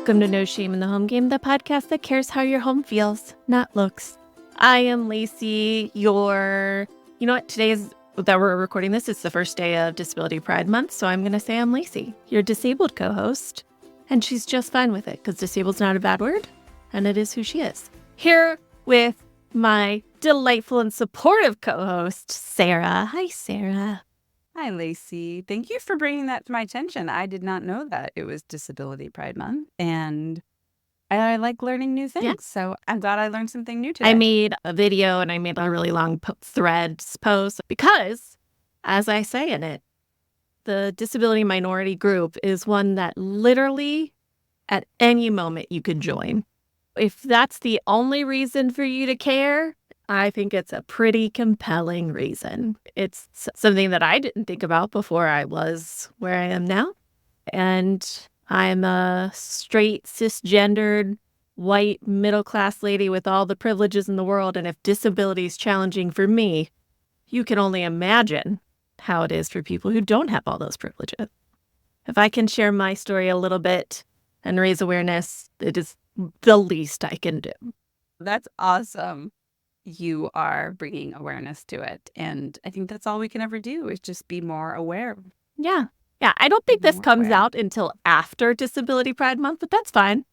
Welcome to No Shame in the Home Game, the podcast that cares how your home feels, not looks. I am Lacey, you know what, today is, that we're recording this, it's the first day of Disability Pride Month, so I'm going to say I'm Lacey, your disabled co-host, and she's just fine with it, because disabled's not a bad word, and it is who she is. Here with my delightful and supportive co-host, Sara. Hi, Sara. Hi, Lacey. Thank you for bringing that to my attention. I did not know that it was Disability Pride Month, and I like learning new things. Yeah. So I'm glad I learned something new today. I made a video and I made a really long threads post because, as I say in it, the disability minority group is one that literally at any moment you could join. If that's the only reason for you to care, I think it's a pretty compelling reason. It's something that I didn't think about before I was where I am now. And I'm a straight, cisgendered, white, middle-class lady with all the privileges in the world. And if disability is challenging for me, you can only imagine how it is for people who don't have all those privileges. If I can share my story a little bit and raise awareness, it is the least I can do. That's awesome. You are bringing awareness to it. And I think that's all we can ever do is just be more aware. Yeah. Yeah. I don't think this More comes aware. out until after Disability Pride Month, but that's fine.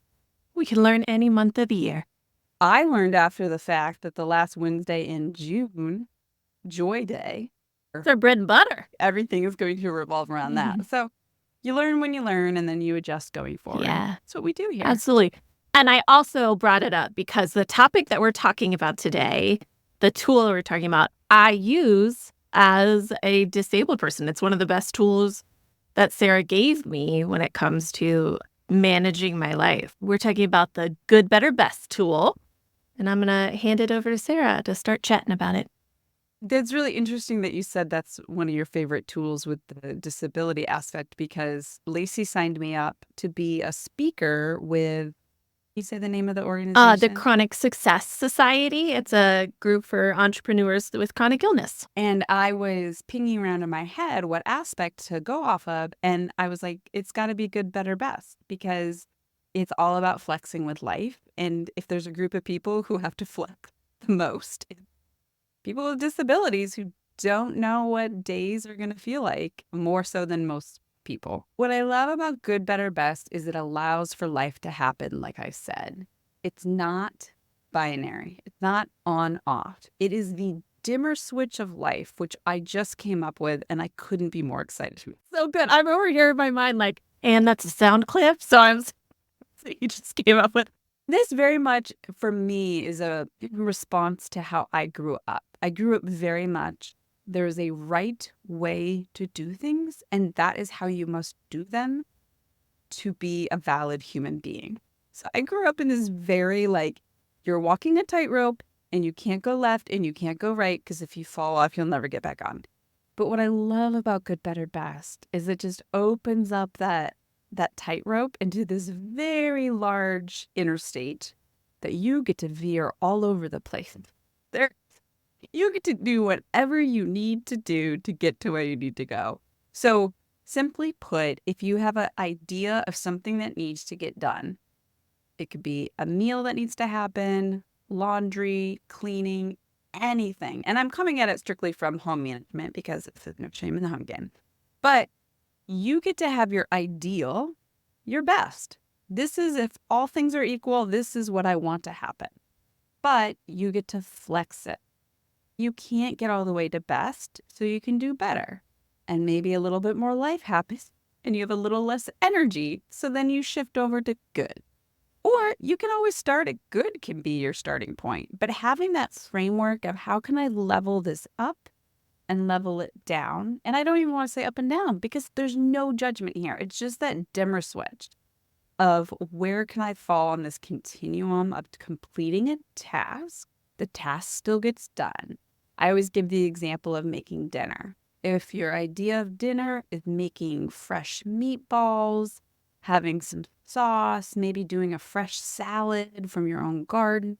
We can learn any month of the year. I learned after the fact that the last Wednesday in June, Joy Day, It's our bread and butter. everything is going to revolve around that. So you learn when you learn, and then you adjust going forward. Yeah. That's what we do here. Absolutely. And I also brought it up because the topic that we're talking about today, the tool we're talking about, I use as a disabled person. It's one of the best tools that Sara gave me when it comes to managing my life. We're talking about the Good, Better, Best tool. And I'm going to hand it over to Sara to start chatting about it. That's really interesting that you said that's one of your favorite tools with the disability aspect, because Lacey signed me up to be a speaker with, you say the name of the organization? The Chronic Success Society. It's a group for entrepreneurs with chronic illness. And I was pinging around in my head what aspect to go off of. And I was like, it's got to be good, better, best, because it's all about flexing with life. And if there's a group of people who have to flex the most, people with disabilities who don't know what days are going to feel like, more so than most people. What I love about Good, Better, Best is it allows for life to happen, like I said. It's not binary. It's not on, off. It is the dimmer switch of life, which I just came up with, and I couldn't be more excited. So good. I'm over here in my mind like, and that's a sound clip. So you just came up with. This very much, for me, is a response to how I grew up. I grew up very much, there is a right way to do things, and that is how you must do them to be a valid human being. So I grew up in this very, you're walking a tightrope, and you can't go left and you can't go right, because if you fall off, you'll never get back on. But what I love about Good, Better, Best is it just opens up that tightrope into this very large interstate that you get to veer all over the place. There, you get to do whatever you need to do to get to where you need to go. So simply put, if you have an idea of something that needs to get done, it could be a meal that needs to happen, laundry, cleaning, anything. And I'm coming at it strictly from home management because it's no shame in the home game. But you get to have your ideal, your best. This is, if all things are equal, this is what I want to happen. But you get to flex it. You can't get all the way to best, so you can do better. And maybe a little bit more life happens, and you have a little less energy, so then you shift over to good. Or you can always start at good can be your starting point. But having that framework of how can I level this up and level it down. And I don't even want to say up and down because there's no judgment here. It's just that dimmer switch of where can I fall on this continuum of completing a task. The task still gets done. I always give the example of making dinner. If your idea of dinner is making fresh meatballs, having some sauce, maybe doing a fresh salad from your own garden,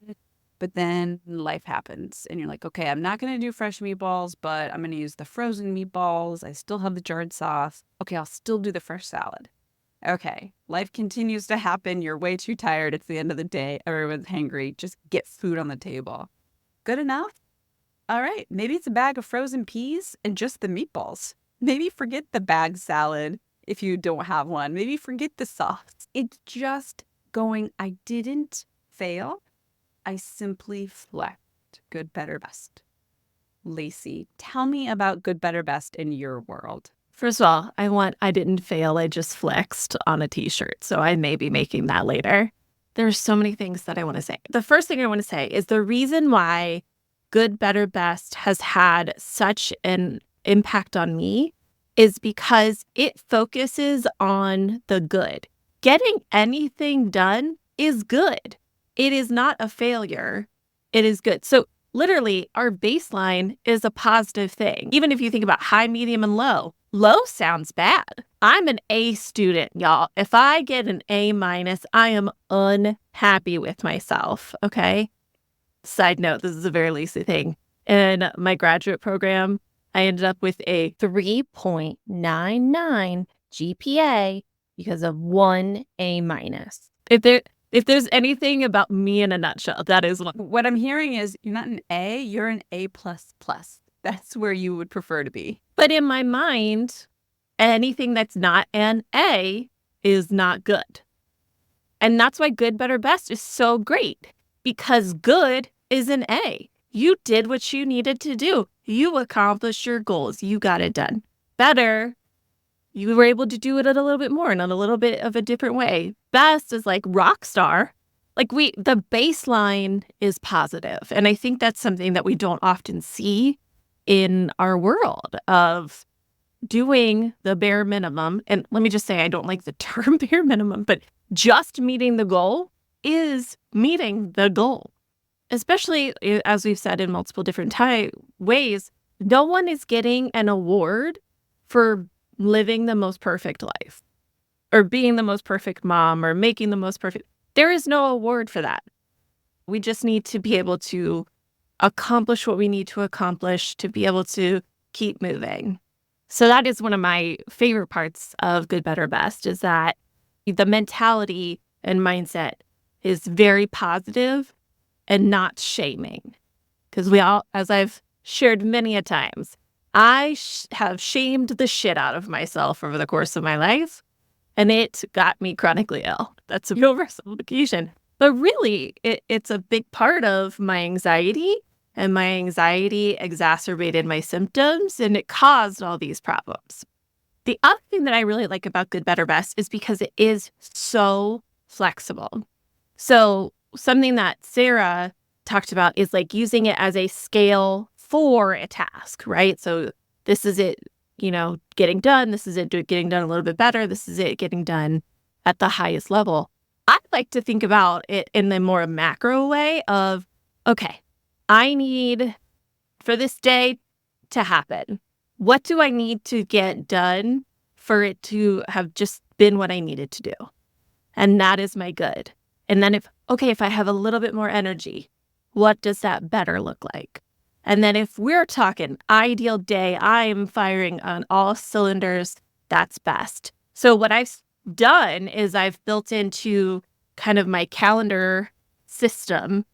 but then life happens and you're like, okay, I'm not going to do fresh meatballs, but I'm going to use the frozen meatballs. I still have the jarred sauce. Okay, I'll still do the fresh salad. Okay, life continues to happen. You're way too tired. It's the end of the day. Everyone's hangry. Just get food on the table. Good enough? All right, maybe it's a bag of frozen peas and just the meatballs. Maybe forget the bag salad if you don't have one. Maybe forget the sauce. It's just going, I didn't fail. I simply flexed. Good, better, best. Lacey, tell me about good, better, best in your world. First of all, I didn't fail, I just flexed on a t-shirt, so I may be making that later. There's so many things that I want to say. The first thing I want to say is the reason why good, better, best has had such an impact on me is because it focuses on the good. Getting anything done is good. It is not a failure. It is good. So literally, our baseline is a positive thing. Even if you think about high, medium, and low, low sounds bad. I'm an A student, y'all. If I get an A minus, I am unhappy with myself, okay? Side note, this is a very Lacey thing. In my graduate program, I ended up with a 3.99 GPA because of one A minus. If there's anything about me in a nutshell, that is one. What I'm hearing is you're not an A, you're an A++. That's where you would prefer to be. But in my mind, anything that's not an A is not good. And that's why good, better, best is so great, because good is an A. You did what you needed to do. You accomplished your goals. You got it done. Better, you were able to do it a little bit more and in a little bit of a different way. Best is like rock star. Like the baseline is positive. And I think that's something that we don't often see in our world of doing the bare minimum. And let me just say, I don't like the term bare minimum, but just meeting the goal is meeting the goal. Especially, as we've said in multiple different ways, no one is getting an award for living the most perfect life or being the most perfect mom or making the most perfect. There is no award for that. We just need to be able to accomplish what we need to accomplish to be able to keep moving. So that is one of my favorite parts of Good, Better, Best, is that the mentality and mindset is very positive and not shaming. Because we all, as I've shared many a times, I have shamed the shit out of myself over the course of my life, and it got me chronically ill. That's a real simplification. But really, it's a big part of my anxiety, and my anxiety exacerbated my symptoms, and it caused all these problems. The other thing that I really like about Good, Better, Best is because it is so flexible. So something that Sara talked about is like using it as a scale for a task, right? So this is it, getting done. This is it getting done a little bit better. This is it getting done at the highest level. I like to think about it in the more macro way of, okay, I need for this day to happen. What do I need to get done for it to have just been what I needed to do? And that is my good. And then if I have a little bit more energy, what does that better look like? And then if we're talking ideal day, I am firing on all cylinders, that's best. So what I've done is I've built into kind of my calendar system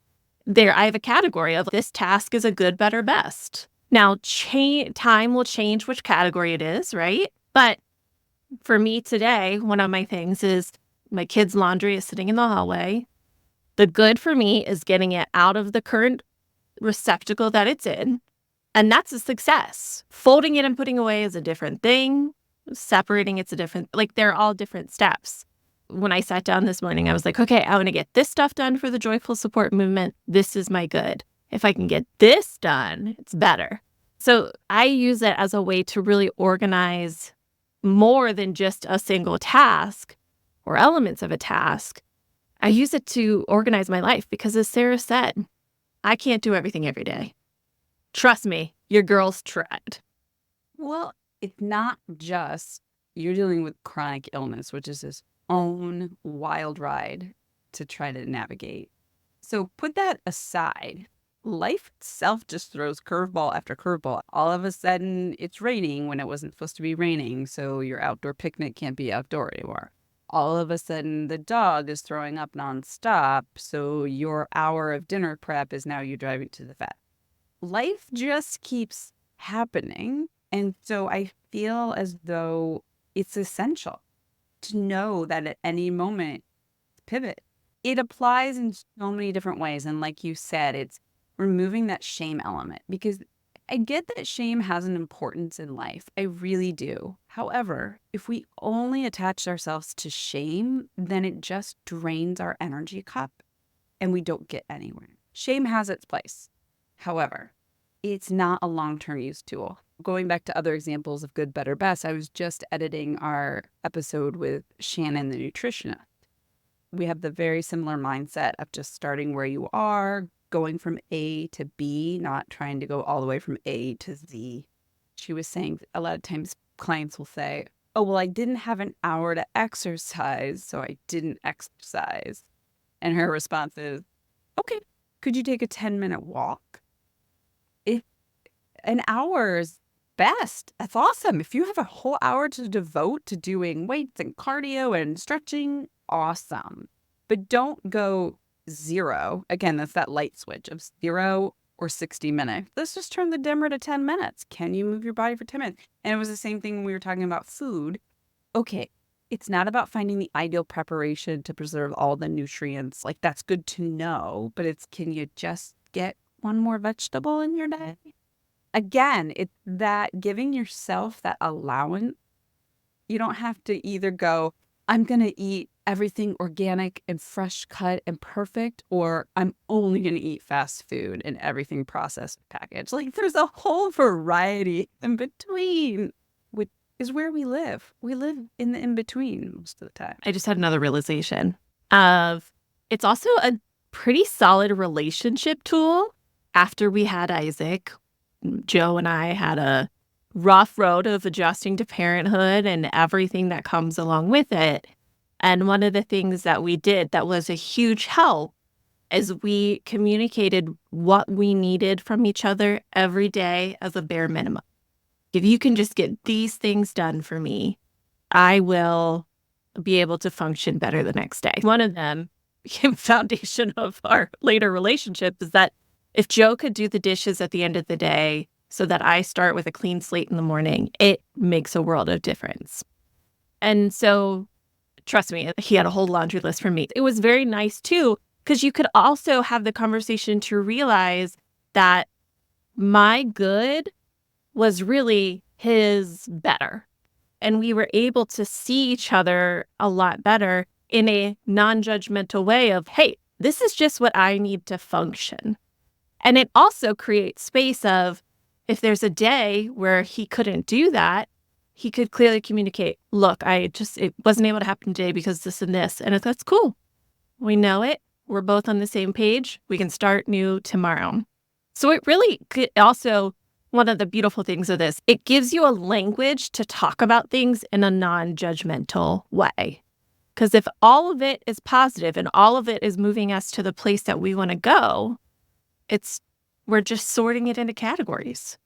there, I have a category of this task is a good, better, best. Now, time will change which category it is, right? But for me today, one of my things is my kids' laundry is sitting in the hallway. The good for me is getting it out of the current receptacle that it's in. And that's a success. Folding it and putting away is a different thing. Separating it's a different, they're all different steps. When I sat down this morning, I was like, okay, I want to get this stuff done for the joyful support movement. This is my good. If I can get this done, it's better. So I use it as a way to really organize more than just a single task or elements of a task. I use it to organize my life because, as Sara said, I can't do everything every day. Trust me, your girl's tried. Well, it's not just you're dealing with chronic illness, which is its own wild ride to try to navigate. So put that aside. Life itself just throws curveball after curveball. All of a sudden, it's raining when it wasn't supposed to be raining, so your outdoor picnic can't be outdoor anymore. all of a sudden the dog is throwing up nonstop. So your hour of dinner prep is now you driving to the vet. Life just keeps happening. And so I feel as though it's essential to know that at any moment, pivot. It applies in so many different ways. And like you said, it's removing that shame element because I get that shame has an importance in life. I really do. However, if we only attach ourselves to shame, then it just drains our energy cup and we don't get anywhere. Shame has its place. However, it's not a long-term use tool. Going back to other examples of good, better, best, I was just editing our episode with Shannon, the nutritionist. We have the very similar mindset of just starting where you are, going from A to B, not trying to go all the way from A to Z. She was saying a lot of times clients will say, oh, well, I didn't have an hour to exercise, so I didn't exercise. And her response is, okay, could you take a 10-minute walk? If an hour is best, that's awesome. If you have a whole hour to devote to doing weights and cardio and stretching, awesome. But don't go 0. Again, that's that light switch of 0 or 60 minutes. Let's just turn the dimmer to 10 minutes. Can you move your body for 10 minutes? And it was the same thing when we were talking about food. Okay, it's not about finding the ideal preparation to preserve all the nutrients. Like, that's good to know, but it's, can you just get one more vegetable in your day? Again, it's that giving yourself that allowance. You don't have to either go, I'm going to eat everything organic and fresh cut and perfect, or I'm only going to eat fast food and everything processed packaged. Like, there's a whole variety in between, which is where we live. We live in the in between most of the time. I just had another realization of it's also a pretty solid relationship tool. After we had Isaac, Joe and I had a rough road of adjusting to parenthood and everything that comes along with it. And one of the things that we did that was a huge help is we communicated what we needed from each other every day as a bare minimum. If you can just get these things done for me, I will be able to function better the next day. One of them became foundation of our later relationship is that if Joe could do the dishes at the end of the day so that I start with a clean slate in the morning, it makes a world of difference. And so, trust me, he had a whole laundry list for me. It was very nice too, because you could also have the conversation to realize that my good was really his better. And we were able to see each other a lot better in a non-judgmental way of, hey, this is just what I need to function. And it also creates space of, if there's a day where he couldn't do that, he could clearly communicate, look, it wasn't able to happen today because this and this. And that's cool. We know it. We're both on the same page. We can start new tomorrow. So it really could also, one of the beautiful things of this, it gives you a language to talk about things in a non-judgmental way. Because if all of it is positive and all of it is moving us to the place that we want to go, we're just sorting it into categories.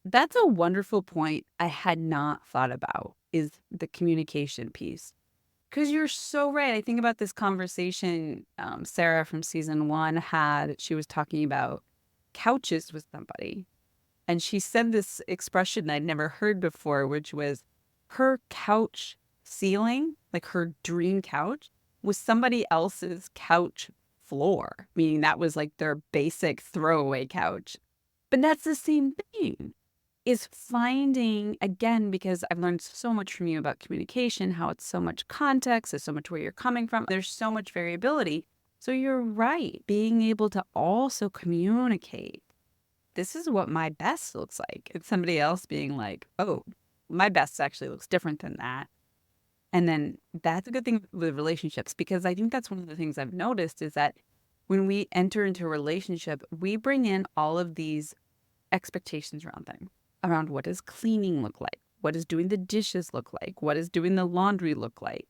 That's a wonderful point I had not thought about, is the communication piece. Because you're so right. I think about this conversation Sarah from season 1 had. She was talking about couches with somebody. And she said this expression I'd never heard before, which was her couch ceiling, like her dream couch, was somebody else's couch floor, meaning that was like their basic throwaway couch. But that's the same thing, is finding, again, because I've learned so much from you about communication, how it's so much context, there's so much where you're coming from, there's so much variability. So you're right, being able to also communicate, this is what my best looks like. It's somebody else being like, oh, my best actually looks different than that. And then that's a good thing with relationships, because I think that's one of the things I've noticed is that when we enter into a relationship, we bring in all of these expectations around things, around what does cleaning look like? What does doing the dishes look like? What does doing the laundry look like?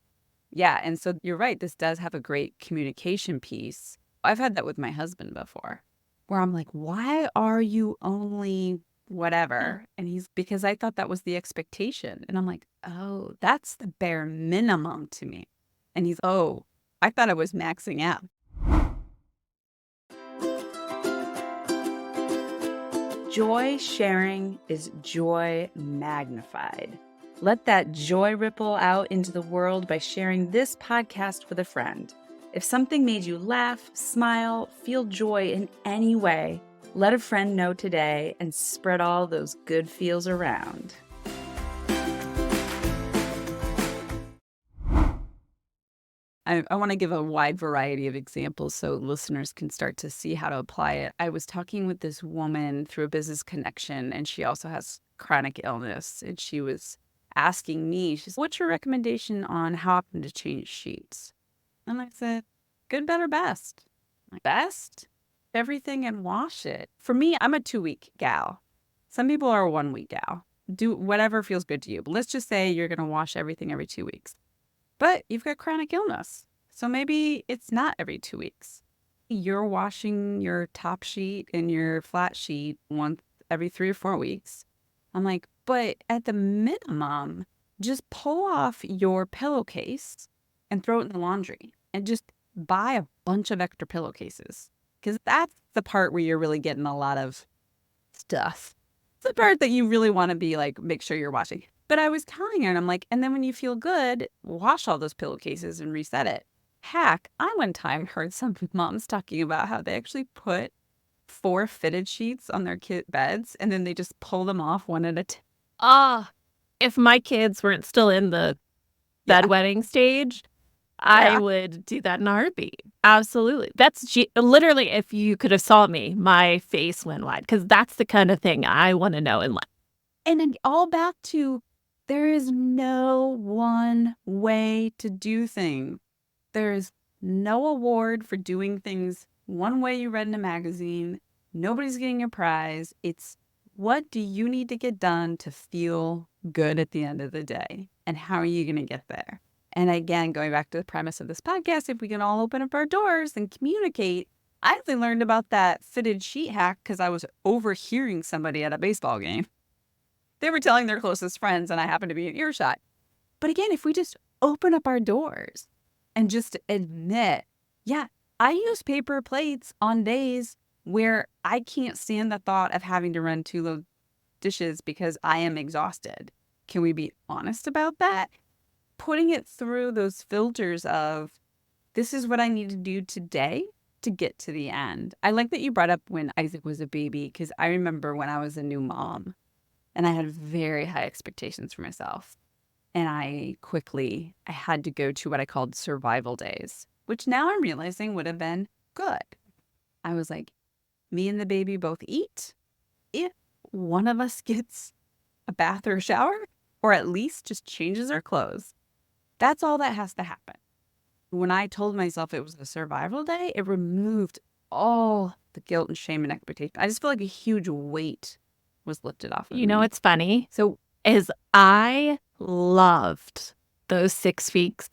Yeah. And so you're right. This does have a great communication piece. I've had that with my husband before, where I'm like, why are you only whatever? And he's, because I thought that was the expectation. And I'm like, oh, that's the bare minimum to me. And he's, oh, I thought I was maxing out. Joy sharing is joy magnified. Let that joy ripple out into the world by sharing this podcast with a friend. If something made you laugh, smile, feel joy in any way, let a friend know today and spread all those good feels around. I want to give a wide variety of examples so listeners can start to see how to apply it. I was talking with this woman through a business connection, and she also has chronic illness. And she was asking me, she's, what's your recommendation on how often to change sheets? And I said, good, better, best. Like, best? Everything and wash it. For me, I'm a 2-week gal. Some people are a 1-week gal. Do whatever feels good to you. But let's just say you're going to wash everything every 2 weeks. But you've got chronic illness. So maybe it's not every 2 weeks. You're washing your top sheet and your flat sheet once every 3 or 4 weeks. I'm like, but at the minimum, just pull off your pillowcase and throw it in the laundry and just buy a bunch of extra pillowcases. Because that's the part where you're really getting a lot of stuff. It's the part that you really want to be like, make sure you're washing. But I was telling her, and I'm like, and then when you feel good, wash all those pillowcases and reset it. Heck, I one time heard some moms talking about how they actually put 4 fitted sheets on their kid beds, and then they just pull them off one at a time. Ah, if my kids weren't still in the bedwetting stage, I would do that in a heartbeat. Absolutely. That's literally, if you could have saw me, my face went wide, because that's the kind of thing I want to know in life. And then all back to, there is no one way to do things. There's no award for doing things one way you read in a magazine. Nobody's getting a prize. It's, what do you need to get done to feel good at the end of the day? And how are you going to get there? And again, going back to the premise of this podcast, if we can all open up our doors and communicate. I actually learned about that fitted sheet hack because I was overhearing somebody at a baseball game. They were telling their closest friends, and I happened to be in earshot. But again, if we just open up our doors and just admit, yeah, I use paper plates on days where I can't stand the thought of having to run 2 load dishes because I am exhausted. Can we be honest about that? Putting it through those filters of, this is what I need to do today to get to the end. I like that you brought up when Isaac was a baby, because I remember when I was a new mom and I had very high expectations for myself. And I had to go to what I called survival days, which now I'm realizing would have been good. I was like, me and the baby both eat. If one of us gets a bath or a shower, or at least just changes our clothes, that's all that has to happen. When I told myself it was a survival day, it removed all the guilt and shame and expectation. I just feel like a huge weight was lifted off of me. You know what's funny? So is I loved those 6 weeks,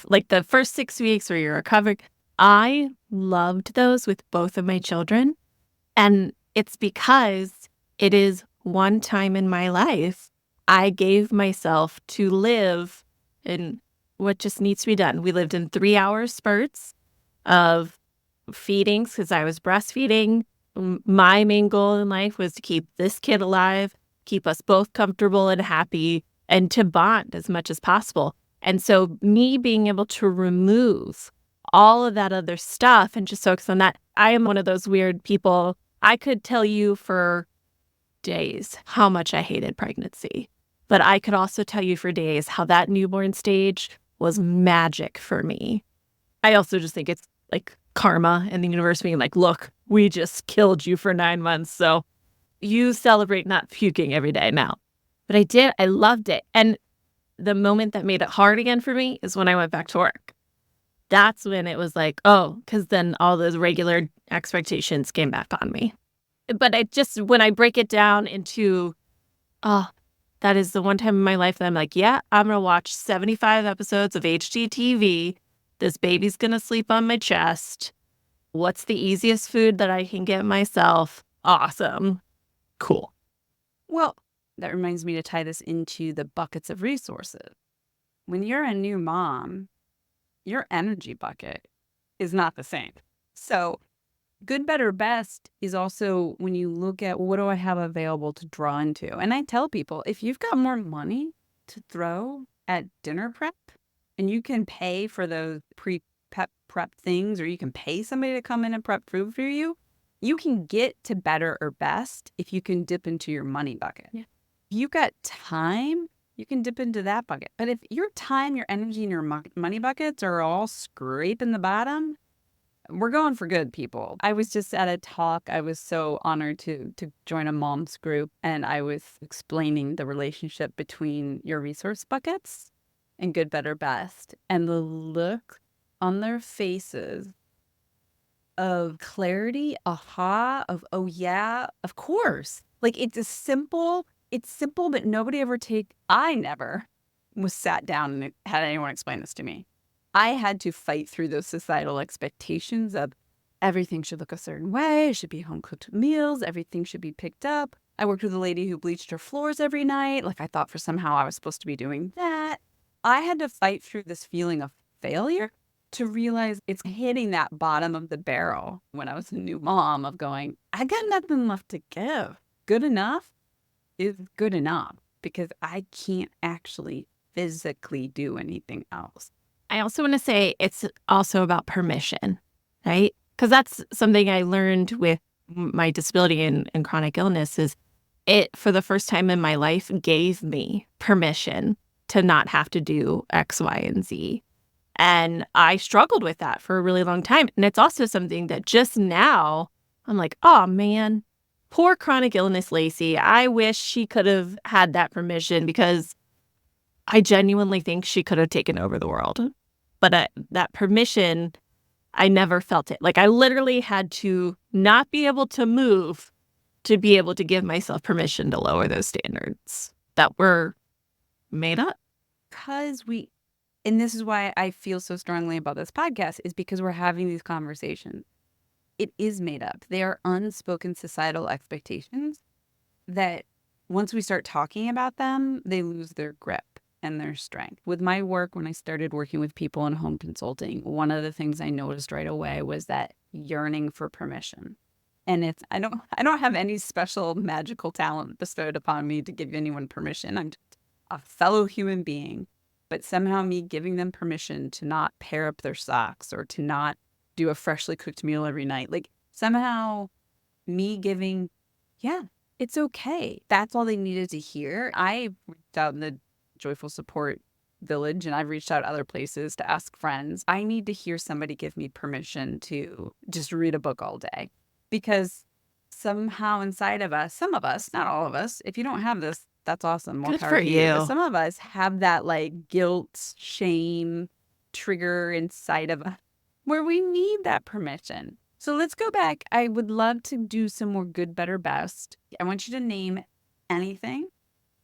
like the first 6 weeks where you're recovering. I loved those with both of my children. And it's because it is one time in my life I gave myself to live in what just needs to be done. We lived in 3-hour spurts of feedings because I was breastfeeding. My main goal in life was to keep this kid alive, keep us both comfortable and happy, and to bond as much as possible. And so me being able to remove all of that other stuff and just focus on that, I am one of those weird people. I could tell you for days how much I hated pregnancy, but I could also tell you for days how that newborn stage was magic for me. I also just think it's like karma and the universe being like, look, we just killed you for 9 months, so you celebrate not puking every day now. But I did. I loved it. And the moment that made it hard again for me is when I went back to work. That's when it was like, oh, because then all those regular expectations came back on me. But I just, when I break it down into, oh, that is the one time in my life that I'm like, yeah, I'm going to watch 75 episodes of HGTV. This baby's going to sleep on my chest. What's the easiest food that I can get myself? Awesome. Cool. Well, that reminds me to tie this into the buckets of resources. When you're a new mom, your energy bucket is not the same. So good, better, best is also when you look at what do I have available to draw into. And I tell people, if you've got more money to throw at dinner prep and you can pay for those prep things, or you can pay somebody to come in and prep food for you, you can get to better or best if you can dip into your money bucket. Yeah. If you've got time, you can dip into that bucket. But if your time, your energy, and your money buckets are all scraping the bottom, we're going for good, people. I was just at a talk. I was so honored to join a mom's group, and I was explaining the relationship between your resource buckets and good, better, best. And the look on their faces of clarity, aha, of, oh yeah, of course. Like it's simple, but I never was sat down and had anyone explain this to me. I had to fight through those societal expectations of everything should look a certain way, it should be home cooked meals, everything should be picked up. I worked with a lady who bleached her floors every night. Like I thought for somehow I was supposed to be doing that. I had to fight through this feeling of failure to realize it's hitting that bottom of the barrel when I was a new mom of going, I got nothing left to give. Good enough is good enough because I can't actually physically do anything else. I also want to say it's also about permission, right? Because that's something I learned with my disability and chronic illness is it, for the first time in my life, gave me permission to not have to do X, Y, and Z. And I struggled with that for a really long time. And it's also something that just now I'm like, oh man, poor chronic illness Lacey. I wish she could have had that permission because I genuinely think she could have taken over the world. But that permission, I never felt it. Like I literally had to not be able to move to be able to give myself permission to lower those standards that were made up. And this is why I feel so strongly about this podcast, is because we're having these conversations. It is made up. They are unspoken societal expectations that once we start talking about them, they lose their grip and their strength. With my work, when I started working with people in home consulting, one of the things I noticed right away was that yearning for permission. And I don't have any special magical talent bestowed upon me to give anyone permission. I'm just a fellow human being. But somehow me giving them permission to not pair up their socks or to not do a freshly cooked meal every night, like somehow me giving, yeah, it's okay. That's all they needed to hear. I reached out in the Joyful Support Village, and I've reached out other places to ask friends. I need to hear somebody give me permission to just read a book all day, because somehow inside of us, some of us, not all of us, if you don't have this, that's awesome. More Good power for to you. But you. some of us have that like guilt, shame trigger inside of us where we need that permission. So let's go back. I would love to do some more good, better, best. I want you to name anything,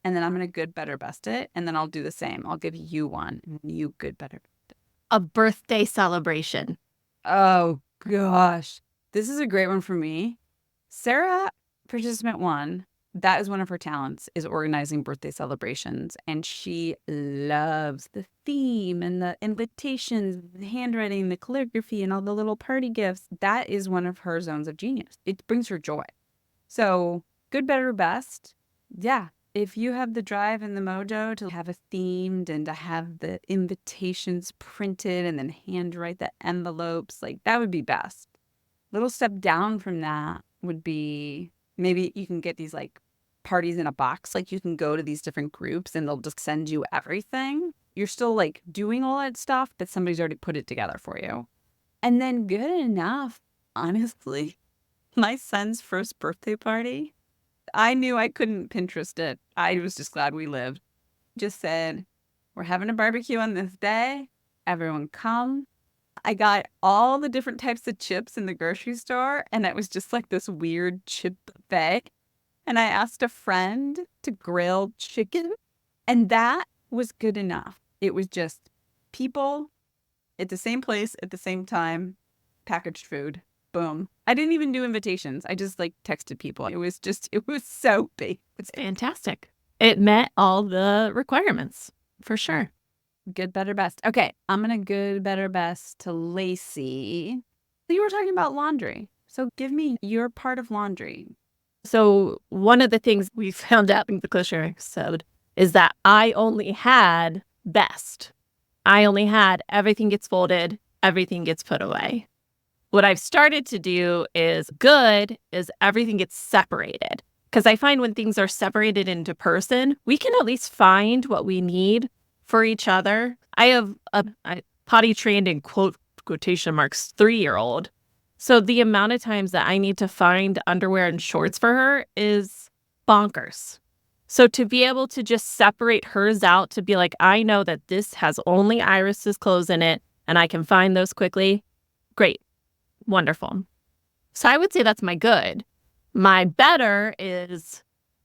and then I'm going to good, better, best it. And then I'll do the same. I'll give you one, and you good, better, best it. A birthday celebration. Oh, gosh. This is a great one for me. Sara, participant one, that is one of her talents, is organizing birthday celebrations. And she loves the theme and the invitations, the handwriting, the calligraphy, and all the little party gifts. That is one of her zones of genius. It brings her joy. So good, better, best. Yeah. If you have the drive and the mojo to have a themed and to have the invitations printed and then handwrite the envelopes, like that would be best. Little step down from that would be maybe you can get these like parties in a box. Like you can go to these different groups and they'll just send you everything. You're still like doing all that stuff, but somebody's already put it together for you. And then good enough, honestly, my son's first birthday party, I knew I couldn't Pinterest it. I was just glad we lived. Just said, we're having a barbecue on this day. Everyone come. I got all the different types of chips in the grocery store, and it was just like this weird chip buffet. And I asked a friend to grill chicken, and that was good enough. It was just people at the same place at the same time, packaged food. Boom. I didn't even do invitations. I just like texted people. It was so big. It's fantastic. It met all the requirements for sure. Good, better, best. Okay, I'm gonna good, better, best to Lacey. You were talking about laundry. So give me your part of laundry. So one of the things we found out in the Cliche episode is that I only had best. I only had everything gets folded, everything gets put away. What I've started to do is good is everything gets separated. Because I find when things are separated into person, we can at least find what we need for each other. I have a potty trained in quotation marks 3-year-old. So the amount of times that I need to find underwear and shorts for her is bonkers. So to be able to just separate hers out to be like, I know that this has only Iris's clothes in it and I can find those quickly. Great. Wonderful. So I would say that's my good. My better is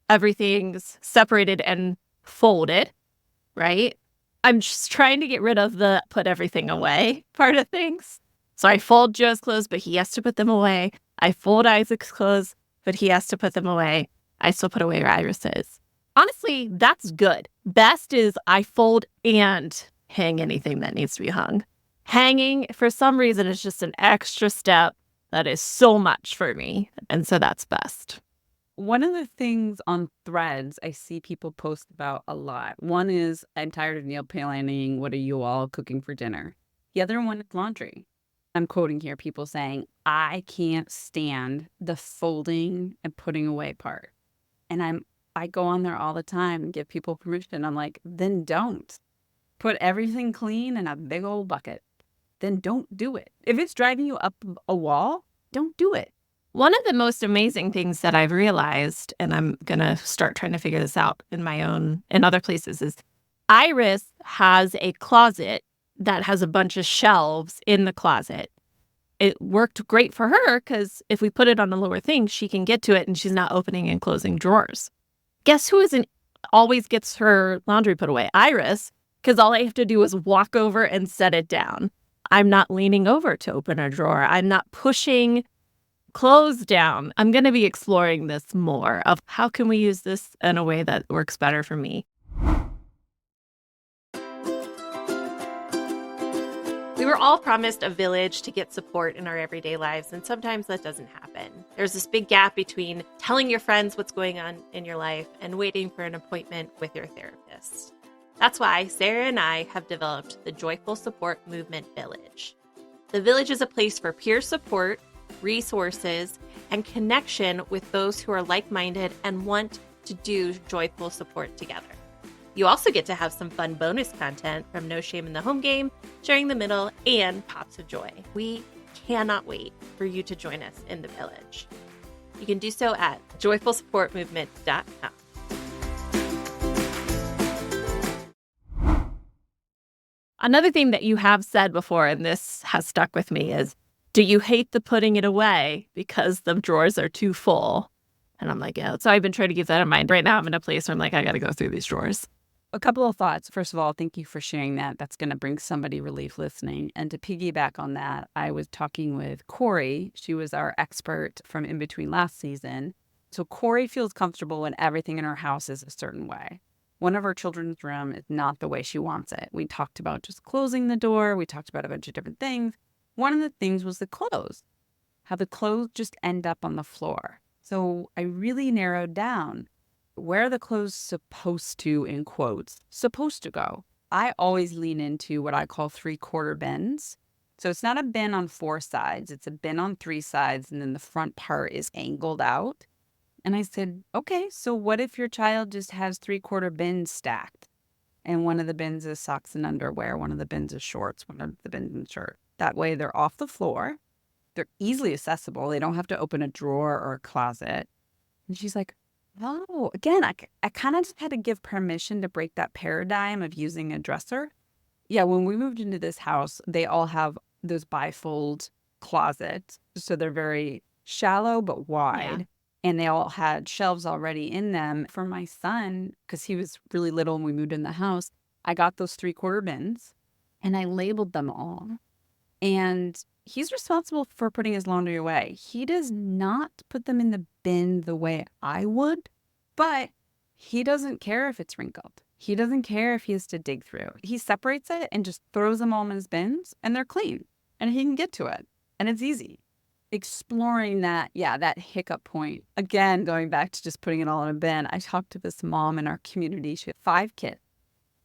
everything's separated and folded, right? I'm just trying to get rid of the put everything away part of things. So I fold Joe's clothes, but he has to put them away. I fold Isaac's clothes, but he has to put them away. I still put away Iris's. Honestly, that's good. Best is I fold and hang anything that needs to be hung. Hanging, for some reason, is just an extra step that is so much for me. And so that's best. One of the things on Threads I see people post about a lot. One is, I'm tired of meal planning. What are you all cooking for dinner? The other one is laundry. I'm quoting here people saying, I can't stand the folding and putting away part. And I go on there all the time and give people permission. I'm like, then don't. Put everything clean in a big old bucket. Then don't do it. If it's driving you up a wall, don't do it. One of the most amazing things that I've realized, and I'm going to start trying to figure this out in other places, is Iris has a closet that has a bunch of shelves in the closet. It worked great for her because if we put it on a lower thing, she can get to it and she's not opening and closing drawers. Guess who always gets her laundry put away? Iris, because all I have to do is walk over and set it down. I'm not leaning over to open a drawer. I'm not pushing clothes down. I'm going to be exploring this more of how can we use this in a way that works better for me. We were all promised a village to get support in our everyday lives, and sometimes that doesn't happen. There's this big gap between telling your friends what's going on in your life and waiting for an appointment with your therapist. That's why Sara and I have developed the Joyful Support Movement Village. The Village is a place for peer support, resources, and connection with those who are like-minded and want to do joyful support together. You also get to have some fun bonus content from No Shame in the Home Game, Sharing the Middle, and Pops of Joy. We cannot wait for you to join us in the Village. You can do so at joyfulsupportmovement.com. Another thing that you have said before, and this has stuck with me, is, do you hate the putting it away because the drawers are too full? And I'm like, yeah. So I've been trying to keep that in mind. Right now I'm in a place where I'm like, I got to go through these drawers. A couple of thoughts. First of all, thank you for sharing that. That's going to bring somebody relief listening. And to piggyback on that, I was talking with Corey. She was our expert from In Between last season. So Corey feels comfortable when everything in her house is a certain way. One of our children's room is not the way she wants it. We talked about just closing the door. We talked about a bunch of different things. One of the things was the clothes, how the clothes just end up on the floor. So I really narrowed down where are the clothes supposed to, in quotes, supposed to go. I always lean into what I call 3/4 bins. So it's not a bin on 4 sides. It's a bin on 3 sides, and then the front part is angled out. And I said, okay, so what if your child just has 3/4 bins stacked? And one of the bins is socks and underwear. One of the bins is shorts. One of the bins is shirt. That way they're off the floor. They're easily accessible. They don't have to open a drawer or a closet. And she's like, oh, again, I kind of just had to give permission to break that paradigm of using a dresser. Yeah, when we moved into this house, they all have those bifold closets. So they're very shallow but wide. Yeah. And they all had shelves already in them. For my son, because he was really little when we moved in the house, I got those 3/4 bins and I labeled them all. And he's responsible for putting his laundry away. He does not put them in the bin the way I would, but he doesn't care if it's wrinkled. He doesn't care if he has to dig through. He separates it and just throws them all in his bins, and they're clean. And he can get to it. And it's easy. Exploring that, that hiccup point. Again, going back to just putting it all in a bin. I talked to this mom in our community. She had 5 kids.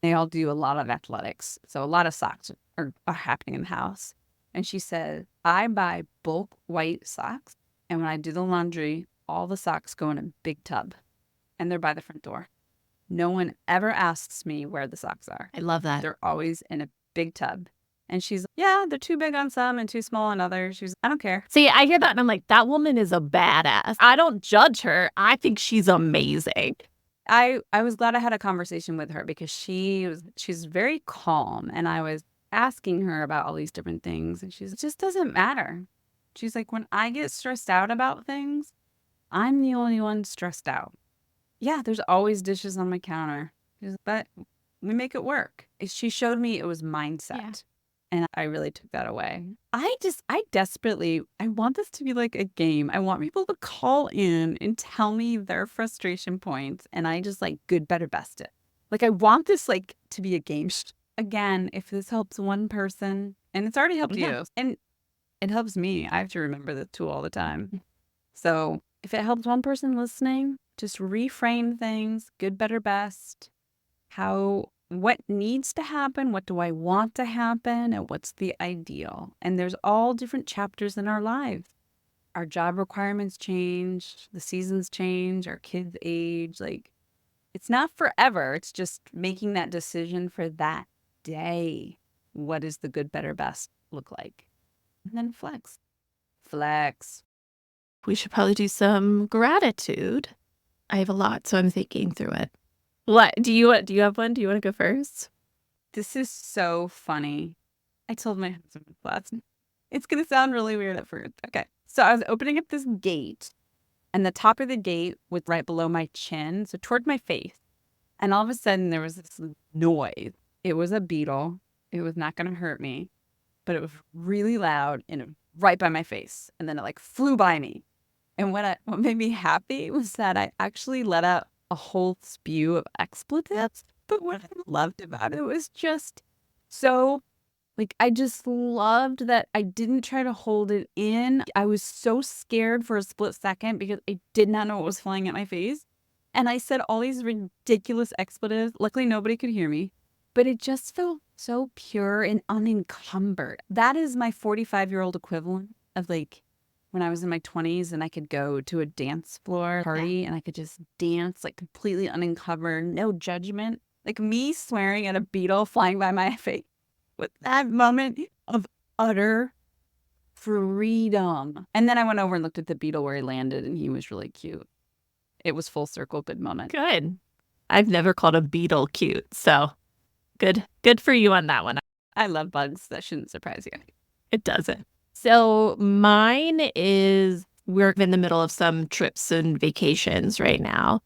They all do a lot of athletics. So a lot of socks are happening in the house. And she said, I buy bulk white socks. And when I do the laundry, all the socks go in a big tub. And they're by the front door. No one ever asks me where the socks are. I love that. They're always in a big tub. And she's like, yeah, they're too big on some and too small on others. She's like, I don't care. See, I hear that and I'm like, that woman is a badass. I don't judge her. I think she's amazing. I was glad I had a conversation with her because she's very calm. And I was asking her about all these different things. And she's like, it just doesn't matter. She's like, when I get stressed out about things, I'm the only one stressed out. Yeah, there's always dishes on my counter. She's like, but we make it work. She showed me it was mindset. Yeah. And I really took that away. I want this to be like a game. I want people to call in and tell me their frustration points. And I just like good, better, best it. Like I want this like to be a game. Again, if this helps one person, and it's already helped you, and it helps me. I have to remember the tool all the time. So if it helps one person listening, just reframe things, good, better, best. What needs to happen? What do I want to happen? And what's the ideal? And there's all different chapters in our lives. Our job requirements change, the seasons change, our kids age. Like, it's not forever. It's just making that decision for that day. What does the good, better, best look like? And then flex. We should probably do some gratitude. I have a lot, so I'm thinking through it. What do you have one? Do you want to go first? This is so funny. I told my husband last night. It's going to sound really weird at first. Okay. So I was opening up this gate, and the top of the gate was right below my chin, so toward my face. And all of a sudden, there was this noise. It was a beetle. It was not going to hurt me, but it was really loud and right by my face. And then it like flew by me. And what made me happy was that I actually let out a whole spew of expletives. But what I loved about it was just so, like, I just loved that I didn't try to hold it in. I was so scared for a split second because I did not know what was flying at my face. And I said all these ridiculous expletives. Luckily, nobody could hear me. But it just felt so pure and unencumbered. That is my 45-year-old equivalent of like when I was in my 20s and I could go to a dance floor party and I could just dance like completely unencumbered, no judgment. Like me swearing at a beetle flying by my face with that moment of utter freedom. And then I went over and looked at the beetle where he landed and he was really cute. It was full circle, good moment. Good. I've never called a beetle cute, so good for you on that one. I love bugs. That shouldn't surprise you. It doesn't. So mine is we're in the middle of some trips and vacations right now.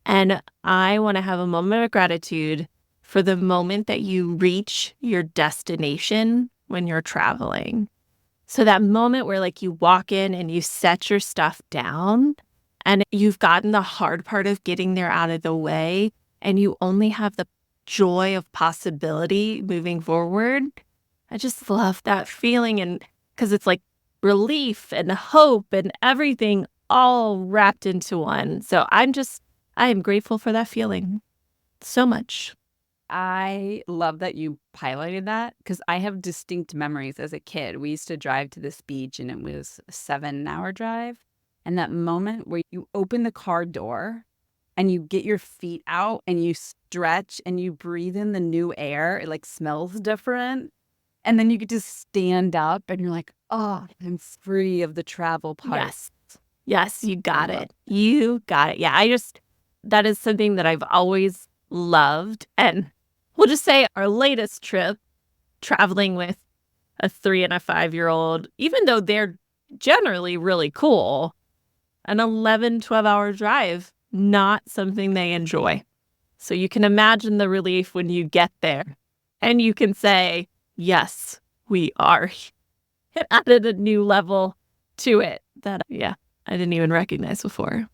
And I want to have a moment of gratitude for the moment that you reach your destination when you're traveling. So that moment where like you walk in and you set your stuff down and you've gotten the hard part of getting there out of the way and you only have the joy of possibility moving forward. I just love that feeling, and because it's like relief and hope and everything all wrapped into one. So I am grateful for that feeling so much. I love that you highlighted that because I have distinct memories as a kid. We used to drive to this beach and it was a 7-hour drive. And that moment where you open the car door and you get your feet out and you stretch and you breathe in the new air, it like smells different. And then you get to stand up and you're like, oh, I'm free of the travel part. Yes, you got it. You got it. Yeah, that is something that I've always loved. And we'll just say our latest trip, traveling with a 3 and a 5-year-old, even though they're generally really cool, an 11, 12-hour drive, not something they enjoy. So you can imagine the relief when you get there and you can say, yes, we are. It added a new level to it that, I didn't even recognize before.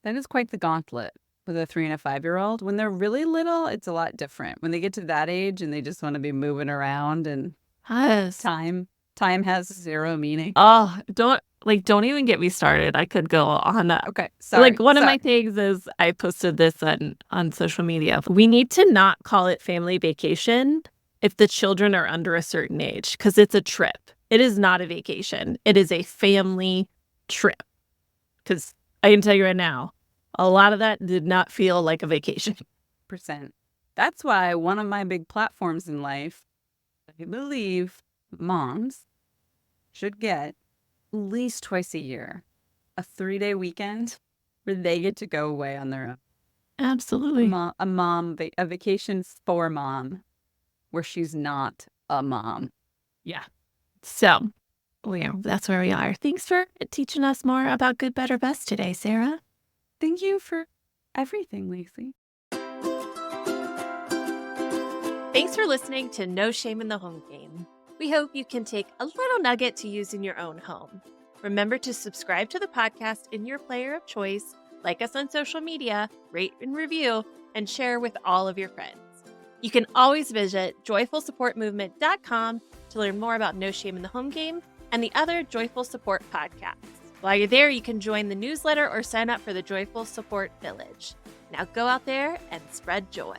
That is quite the gauntlet. with a 3 and a 5-year-old. When they're really little, it's a lot different. When they get to that age and they just want to be moving around and Yes. time has zero meaning. Oh, don't even get me started. I could go on that. Okay, sorry. One of my things is I posted this on social media. We need to not call it family vacation if the children are under a certain age, because it's a trip. It is not a vacation. It is a family trip. Because I can tell you right now, a lot of that did not feel like a vacation. %. That's why one of my big platforms in life, I believe moms should get at least twice a year a 3-day weekend where they get to go away on their own. Absolutely. A vacation for mom where she's not a mom. Yeah. So, that's where we are. Thanks for teaching us more about good, better, best today, Sarah. Thank you for everything, Lacey. Thanks for listening to No Shame in the Home Game. We hope you can take a little nugget to use in your own home. Remember to subscribe to the podcast in your player of choice, like us on social media, rate and review, and share with all of your friends. You can always visit joyfulsupportmovement.com to learn more about No Shame in the Home Game and the other Joyful Support podcasts. While you're there, you can join the newsletter or sign up for the Joyful Support Village. Now go out there and spread joy.